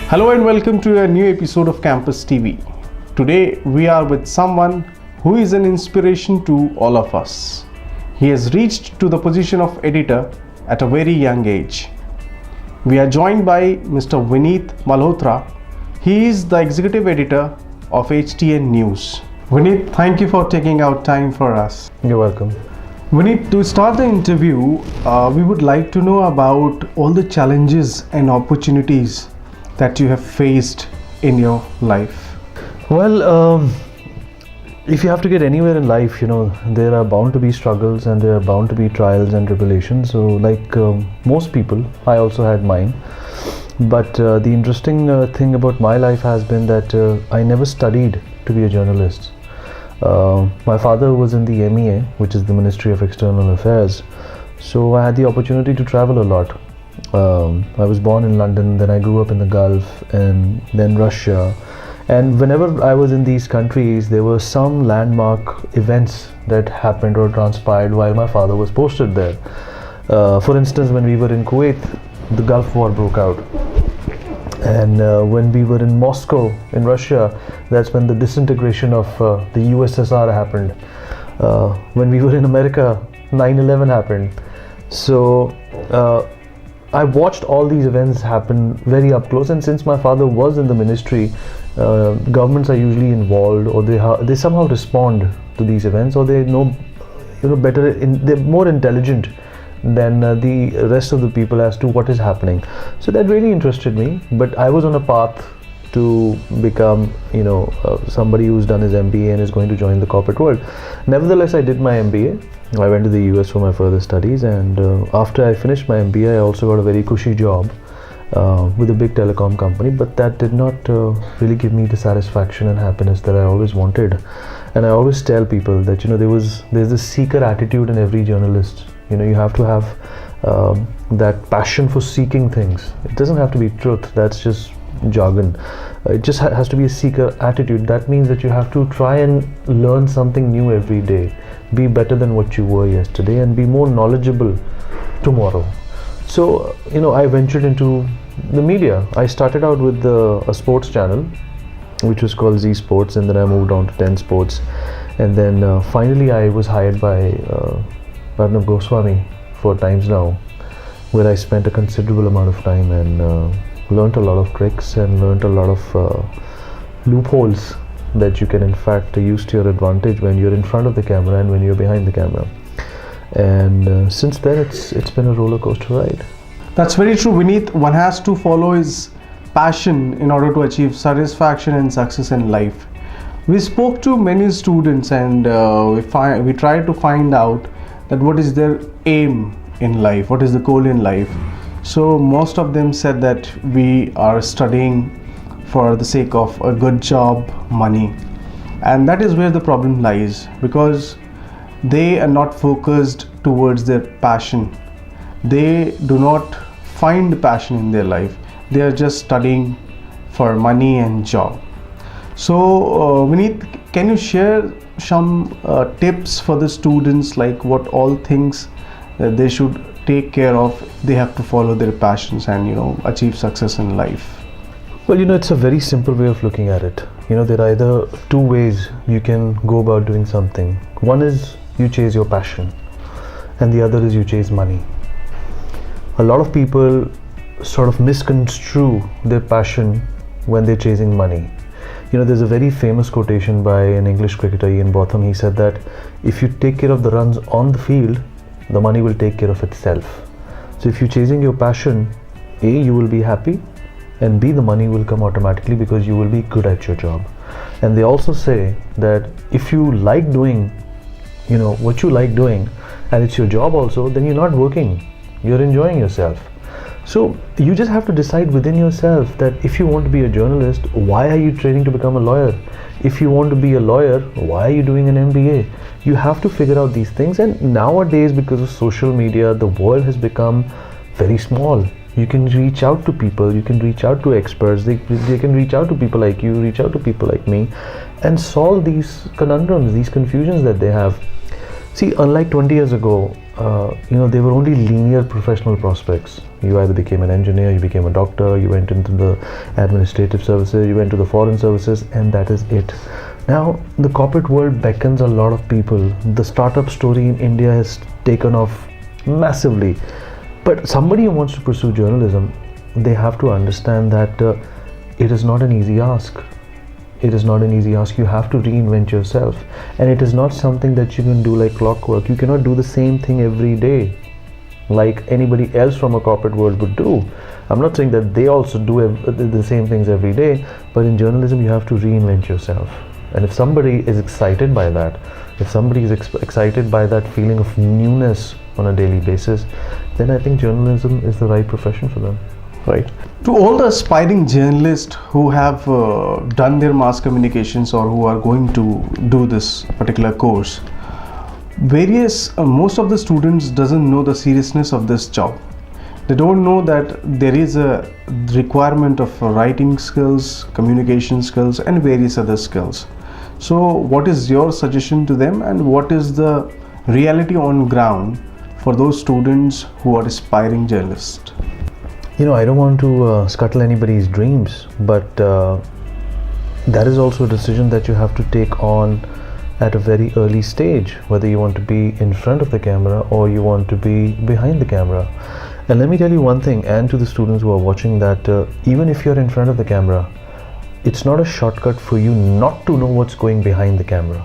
Hello and welcome to a new episode of Campus TV. Today we are with someone who is an inspiration to all of us. He has reached to the position of editor at a very young age. We are joined by Mr. Vineet Malhotra. He is the executive editor of HTN News. Vineet, thank you for taking out time for us. You're welcome. Vineet, to start the interview, we would like to know about all the challenges and opportunities that you have faced in your life. Well, if you have to get anywhere in life, there are bound to be struggles and there are bound to be trials and tribulations. So like most people, I also had mine. But the interesting thing about my life has been that I never studied to be a journalist. My father was in the MEA, which is the Ministry of External Affairs. So I had the opportunity to travel a lot. I was born in London, then I grew up in the Gulf and then Russia. And whenever I was in these countries, there were some landmark events that happened or transpired while my father was posted there. For instance, when we were in Kuwait, the Gulf War broke out. And when we were in Moscow, in Russia, that's when the disintegration of the USSR happened. When we were in America, 9/11 happened. So I watched all these events happen very up close, and since my father was in the ministry, governments are usually involved, or they somehow respond to these events, or they know better. They're more intelligent than the rest of the people as to what is happening. So that really interested me. But I was on a path to become, somebody who's done his MBA and is going to join the corporate world. Nevertheless, I did my MBA. I went to the US for my further studies, and after I finished my MBA, I also got a very cushy job with a big telecom company, but that did not really give me the satisfaction and happiness that I always wanted. And I always tell people that there's this seeker attitude in every journalist. You have to have that passion for seeking things. It doesn't have to be truth, that's just jargon. It just has to be a seeker attitude. That means that you have to try and learn something new every day, be better than what you were yesterday, and be more knowledgeable tomorrow. So I ventured into the media. I started out with a sports channel which was called Z Sports, and then I moved on to 10 Sports, and then finally I was hired by Arnab Goswami for Times Now, where I spent a considerable amount of time and learned a lot of tricks and learned a lot of loopholes that you can in fact use to your advantage when you're in front of the camera and when you're behind the camera. And since then it's been a roller coaster ride. That's very true, Vineet. One has to follow his passion in order to achieve satisfaction and success in life. We spoke to many students, and we tried to find out that what is their aim in life, what is the goal in life. So most of them said that we are studying for the sake of a good job, money, and that is where the problem lies, because they are not focused towards their passion. They do not find passion in their life. They are just studying for money and job. So Vineet, can you share some tips for the students, like what all things that they should take care of? They have to follow their passions and achieve success in life. Well, it's a very simple way of looking at it. There are either two ways you can go about doing something. One is you chase your passion, and the other is you chase money. A lot of people sort of misconstrue their passion when they're chasing money. There's a very famous quotation by an English cricketer, Ian Botham. He said that if you take care of the runs on the field, the money will take care of itself. So if you're chasing your passion, A, you will be happy, and B, the money will come automatically because you will be good at your job. And they also say that if you like doing what you like doing, and it's your job also, then you're not working, you're enjoying yourself. So you just have to decide within yourself that if you want to be a journalist, why are you training to become a lawyer? If you want to be a lawyer, why are you doing an MBA? You have to figure out these things. And nowadays, because of social media, the world has become very small. You can reach out to people, you can reach out to experts, they can reach out to people like you, reach out to people like me, and solve these conundrums, these confusions that they have. See, unlike 20 years ago, there were only linear professional prospects. You either became an engineer, you became a doctor, you went into the administrative services, you went to the foreign services, and that is it. Now, the corporate world beckons a lot of people. The startup story in India has taken off massively. But somebody who wants to pursue journalism, they have to understand that it is not an easy ask. It is not an easy ask. You have to reinvent yourself, and it is not something that you can do like clockwork. You cannot do the same thing every day like anybody else from a corporate world would do. I'm not saying that they also do the same things every day, but in journalism you have to reinvent yourself. And if somebody is excited by that, if somebody is excited by that feeling of newness on a daily basis, then I think journalism is the right profession for them. Right. To all the aspiring journalists who have done their mass communications or who are going to do this particular course, most of the students doesn't know the seriousness of this job. They don't know that there is a requirement of writing skills, communication skills, and various other skills. So what is your suggestion to them, and what is the reality on ground for those students who are aspiring journalists? I don't want to scuttle anybody's dreams, but that is also a decision that you have to take on at a very early stage, whether you want to be in front of the camera or you want to be behind the camera. And let me tell you one thing, and to the students who are watching, that even if you're in front of the camera, it's not a shortcut for you not to know what's going behind the camera,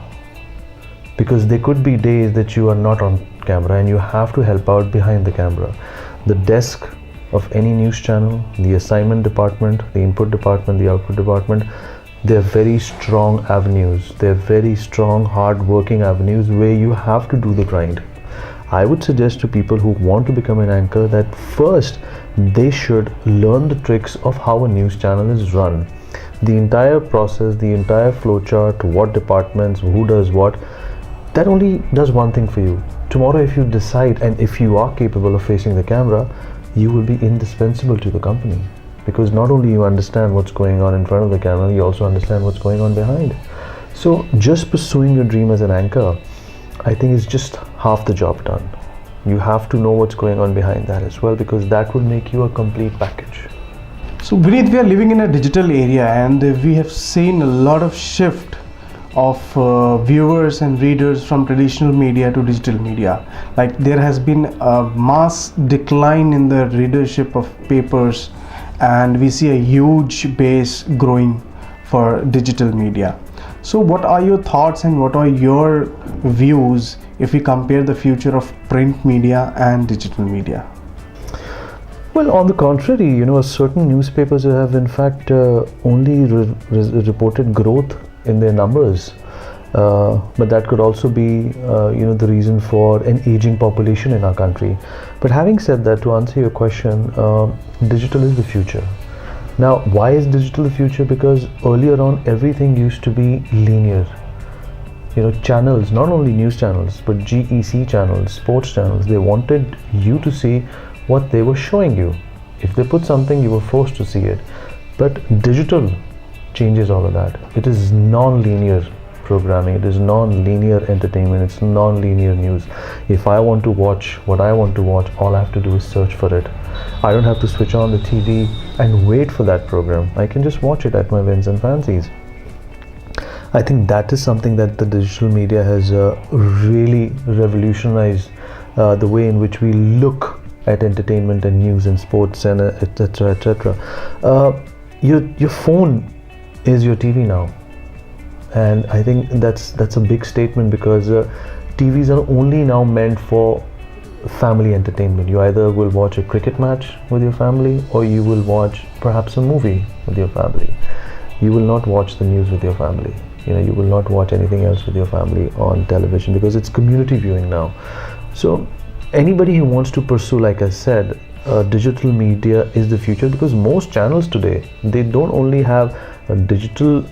because there could be days that you are not on camera and you have to help out behind the camera. The desk of any news channel, the assignment department, the input department, the output department, they're very strong avenues. They're very strong, hard-working avenues where you have to do the grind. I would suggest to people who want to become an anchor that first they should learn the tricks of how a news channel is run. The entire process, the entire flowchart, what departments, who does what, that only does one thing for you. Tomorrow, if you decide and if you are capable of facing the camera, you will be indispensable to the company, because not only you understand what's going on in front of the camera, you also understand what's going on behind. So just pursuing your dream as an anchor, I think, is just half the job done. You have to know what's going on behind that as well, because that will make you a complete package. So Vineet, we are living in a digital area, and we have seen a lot of shift of viewers and readers from traditional media to digital media. Like, there has been a mass decline in the readership of papers, and we see a huge base growing for digital media. So what are your thoughts and what are your views if we compare the future of print media and digital media? Well, on the contrary, certain newspapers have in fact only reported growth in their numbers, but that could also be the reason for an aging population in our country. But having said that, to answer your question, digital is the future. Now, why is digital the future? Because earlier on everything used to be linear. Channels, not only news channels but GEC channels, sports channels, they wanted you to see what they were showing you. If they put something, you were forced to see it. But digital changes all of that. It is non-linear programming, it is non-linear entertainment, it's non-linear news. If I want to watch what I want to watch, all I have to do is search for it. I don't have to switch on the TV and wait for that program. I can just watch it at my whims and fancies. I think that is something that the digital media has really revolutionized the way in which we look at entertainment and news and sports and etc. etc. Your phone is your TV now, and I think that's a big statement, because TVs are only now meant for family entertainment. You either will watch a cricket match with your family, or you will watch perhaps a movie with your family. You will not watch the news with your family. You will not watch anything else with your family on television, because it's community viewing now. So anybody who wants to pursue, like I said, digital media is the future, because most channels today, they don't only have a digital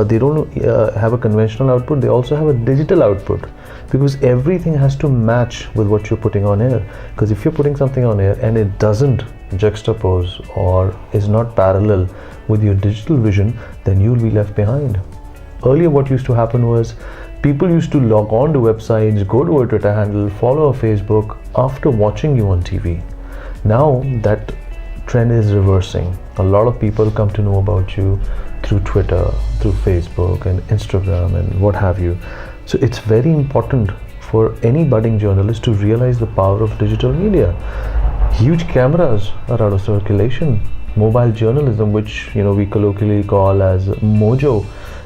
they don't have a conventional output, they also have a digital output, because everything has to match with what you're putting on air. Because if you're putting something on air and it doesn't juxtapose or is not parallel with your digital vision, then you'll be left behind. Earlier what used to happen was People used to log on to websites, go to a Twitter handle, follow a Facebook after watching you on TV. Now that trend is reversing. A lot of people come to know about you through Twitter, through Facebook and Instagram and what have you. So it's very important for any budding journalist to realize the power of digital media. Huge cameras are out of circulation. Mobile journalism, which we colloquially call as mojo,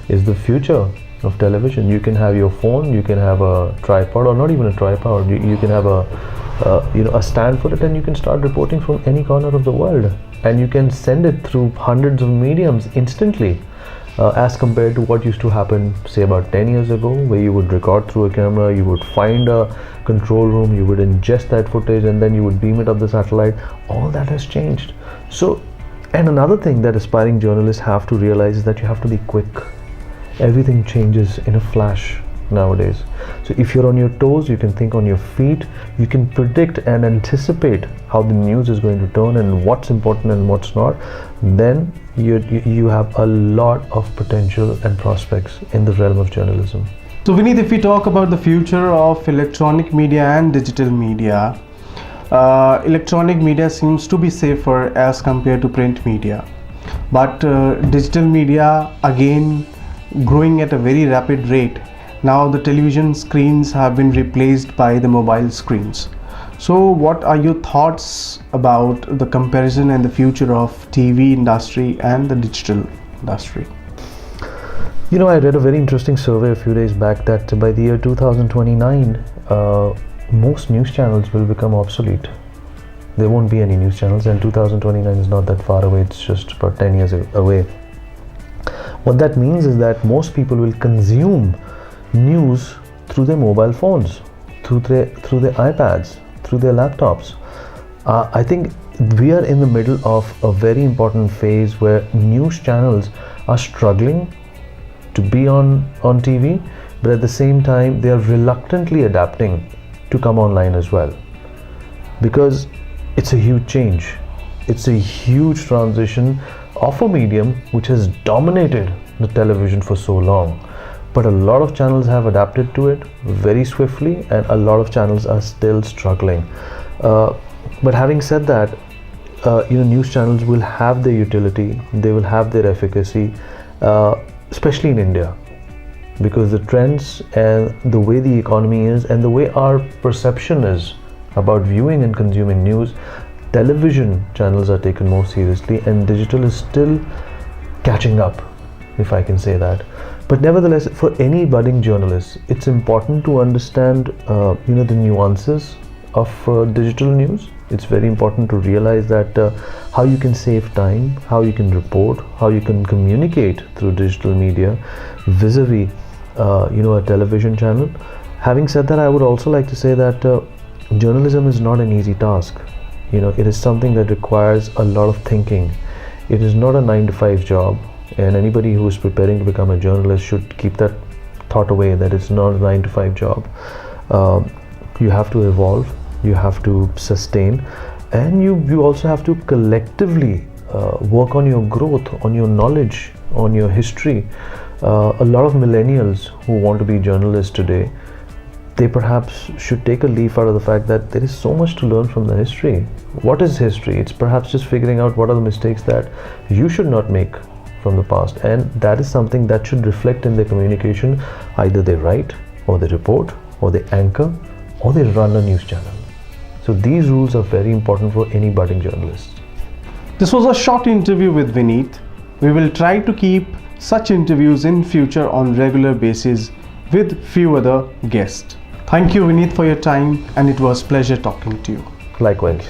is the future of television. You can have your phone, you can have a tripod, or not even a tripod. You can have a stand for it, and you can start reporting from any corner of the world, and you can send it through hundreds of mediums instantly, as compared to what used to happen say about 10 years ago, where you would record through a camera, you would find a control room, you would ingest that footage, and then you would beam it up the satellite. All that has changed. So, and another thing that aspiring journalists have to realize is that you have to be quick. Everything changes in a flash nowadays. So if you're on your toes, you can think on your feet, you can predict and anticipate how the news is going to turn and what's important and what's not, then you have a lot of potential and prospects in the realm of journalism. So Vineet, if we talk about the future of electronic media and digital media, electronic media seems to be safer as compared to print media, but digital media again growing at a very rapid rate. Now the television screens have been replaced by the mobile screens. So what are your thoughts about the comparison and the future of TV industry and the digital industry? I read a very interesting survey a few days back that by the year 2029, most news channels will become obsolete. There won't be any news channels, and 2029 is not that far away, it's just about 10 years away. What that means is that most people will consume news through their mobile phones, through their iPads, through their laptops. I think we are in the middle of a very important phase where news channels are struggling to be on TV, but at the same time they are reluctantly adapting to come online as well, because it's a huge change. It's a huge transition of a medium which has dominated the television for so long, but a lot of channels have adapted to it very swiftly, and a lot of channels are still struggling. But having said that, news channels will have their utility, they will have their efficacy, especially in India, because the trends and the way the economy is and the way our perception is about viewing and consuming news, television channels are taken more seriously, and digital is still catching up, if I can say that. But nevertheless, for any budding journalist, it's important to understand the nuances of digital news. It's very important to realize that how you can save time, how you can report, how you can communicate through digital media vis-a-vis a television channel. Having said that, I would also like to say that journalism is not an easy task. It is something that requires a lot of thinking. It is not a 9-to-5 job, and anybody who is preparing to become a journalist should keep that thought away, that it's not a 9-to-5 job. You have to evolve, you have to sustain, and you also have to collectively work on your growth, on your knowledge, on your history. A lot of millennials who want to be journalists today, they perhaps should take a leaf out of the fact that there is so much to learn from the history. What is history? It's perhaps just figuring out what are the mistakes that you should not make from the past, and that is something that should reflect in their communication. Either they write, or they report, or they anchor, or they run a news channel. So these rules are very important for any budding journalist. This was a short interview with Vineet. We will try to keep such interviews in future on regular basis with few other guests. Thank you, Vineet, for your time, and it was pleasure talking to you. Likewise.